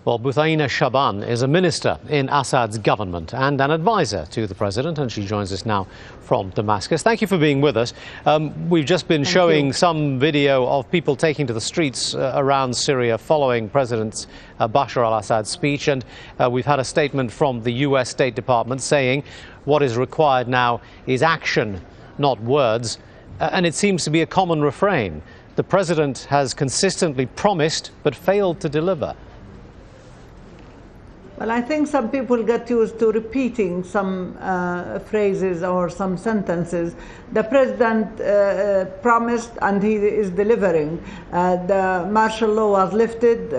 Well, Bouthaina Shaaban is a minister in Assad's government and an advisor to the president, and she joins us now from Damascus. Thank you for being with us. We've just been showing some video of people taking to the streets around Syria following President Bashar al-Assad's speech, and we've had a statement from the US State Department saying what is required now is action, not words, and it seems to be a common refrain. The president has consistently promised but failed to deliver. Well, I think some people get used to repeating some phrases or some sentences. The president promised and he is delivering. The martial law was lifted,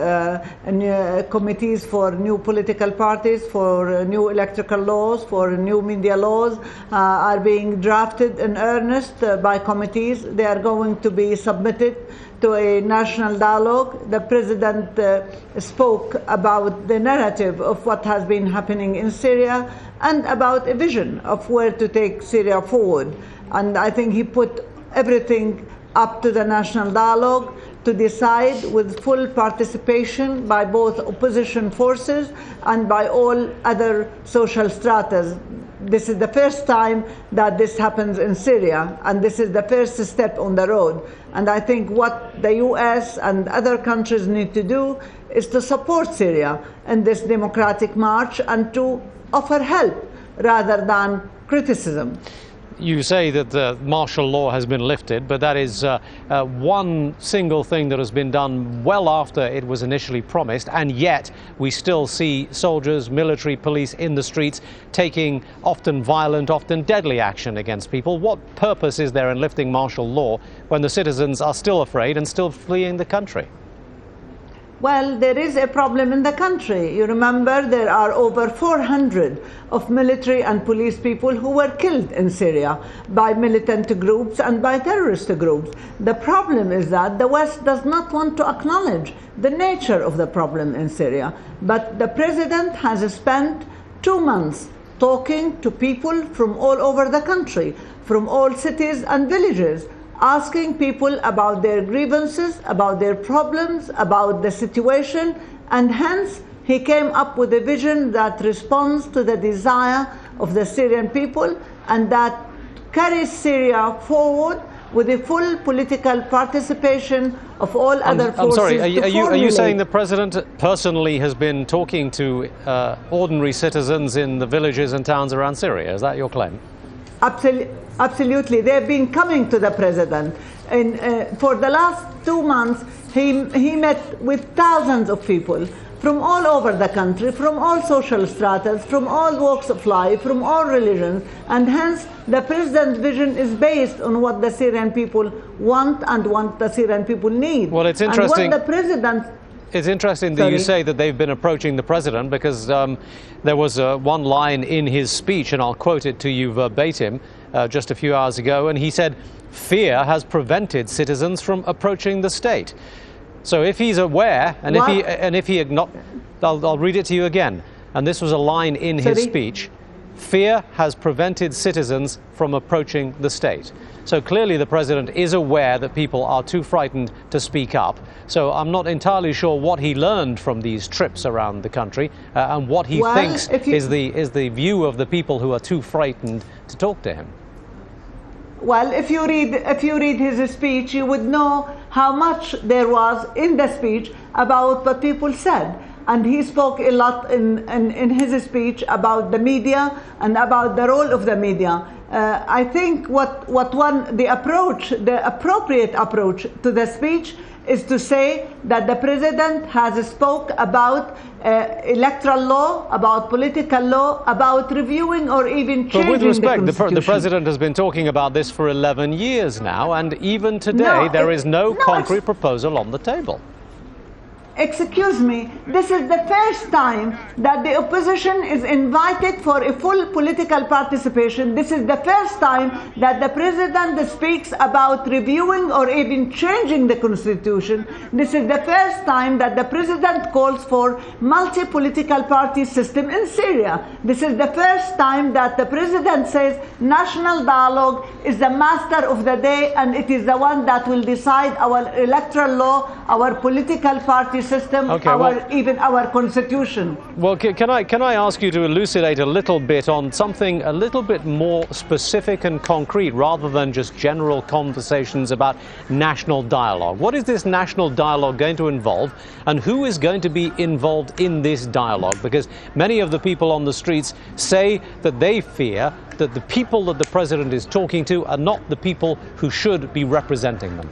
committees for new political parties, for new electoral laws, for new media laws are being drafted in earnest by committees. They are going to be submitted to a national dialogue. The president spoke about the narrative of what has been happening in Syria and about a vision of where to take Syria forward. And I think he put everything up to the national dialogue to decide with full participation by both opposition forces and by all other social stratas. This is the first time that this happens in Syria, and this is the first step on the road. And I think what the US and other countries need to do is to support Syria in this democratic march and to offer help rather than criticism. You say that the martial law has been lifted, but that is one single thing that has been done well after it was initially promised, and yet we still see soldiers, military, police in the streets taking often violent, often deadly action against people. What purpose is there in lifting martial law when the citizens are still afraid and still fleeing the country? Well, there is a problem in the country. You remember there are over 400 of military and police people who were killed in Syria by militant groups and by terrorist groups. The problem is that the West does not want to acknowledge the nature of the problem in Syria. But the president has spent 2 months talking to people from all over the country, from all cities and villages, asking people about their grievances, about their problems, about the situation, and hence he came up with a vision that responds to the desire of the Syrian people and that carries Syria forward with the full political participation of all other forces. I'm sorry, are you saying the president personally has been talking to ordinary citizens in the villages and towns around Syria? Is that your claim? Absolutely. They've been coming to the president. And for the last 2 months, he met with thousands of people from all over the country, from all social stratas, from all walks of life, from all religions. And hence, the president's vision is based on what the Syrian people want and what the Syrian people need. Well, it's interesting. And what the president... It's interesting that you say that they've been approaching the president, because there was one line in his speech, and I'll quote it to you verbatim, just a few hours ago, and he said, "Fear has prevented citizens from approaching the state." So if he's aware, and if he I'll read it to you again, and this was a line in his speech, "Fear has prevented citizens from approaching the state." So clearly the president is aware that people are too frightened to speak up. So I'm not entirely sure what he learned from these trips around the country and what he thinks is the view of the people who are too frightened to talk to him. Well, if you read his speech, you would know how much there was in the speech about what people said. And he spoke a lot in his speech about the media and about the role of the media. I think the appropriate approach to the speech is to say that the president has spoke about electoral law, about political law, about reviewing or even changing the Constitution. But with respect, the president has been talking about this for 11 years now, and even today there is no concrete proposal on the table. Excuse me, this is the first time that the opposition is invited for a full political participation. This is the first time that the president speaks about reviewing or even changing the constitution. This is the first time that the president calls for multi-political party system in Syria. This is the first time that the president says national dialogue is the master of the day and it is the one that will decide our electoral law, our political party system, Okay, even our constitution. Well, can I ask you to elucidate a little bit on something a little bit more specific and concrete, rather than just general conversations about national dialogue? What is this national dialogue going to involve, and who is going to be involved in this dialogue? Because many of the people on the streets say that they fear that the people that the president is talking to are not the people who should be representing them.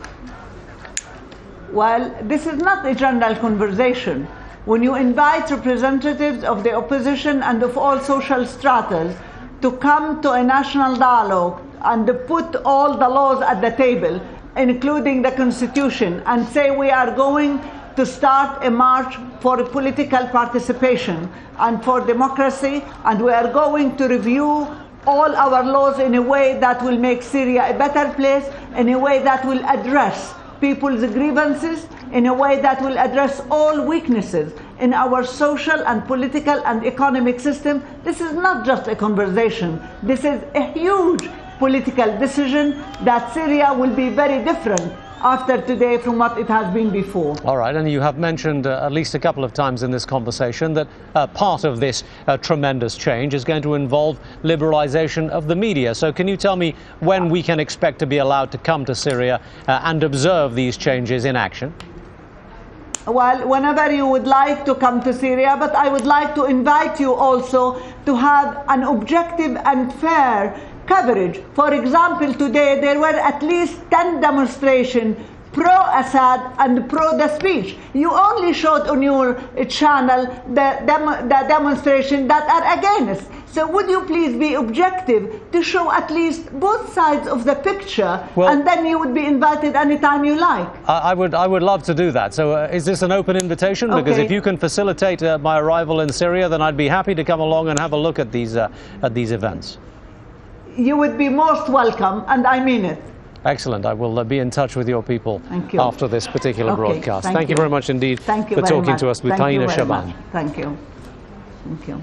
Well, this is not a general conversation. When you invite representatives of the opposition and of all social stratas to come to a national dialogue and to put all the laws at the table, including the constitution, and say we are going to start a march for political participation and for democracy, and we are going to review all our laws in a way that will make Syria a better place, in a way that will address people's grievances, in a way that will address all weaknesses in our social and political and economic system. This is not just a conversation. This is a huge political decision that Syria will be very different after today from what it has been before. All right, and you have mentioned at least a couple of times in this conversation that part of this tremendous change is going to involve liberalization of the media. So can you tell me when we can expect to be allowed to come to Syria and observe these changes in action? Well, whenever you would like to come to Syria, but I would like to invite you also to have an objective and fair coverage. For example, today there were at least 10 demonstrations pro-Assad and pro-the speech. You only showed on your channel the demonstration that are against. So would you please be objective to show at least both sides of the picture, and then you would be invited anytime you like. I would love to do that. So is this an open invitation? Okay. Because if you can facilitate my arrival in Syria, then I'd be happy to come along and have a look at these events. You would be most welcome, and I mean it. Excellent. I will be in touch with your people after this particular broadcast. Thank you very much indeed for talking to us, Bouthaina Shaaban. Thank you. Thank you.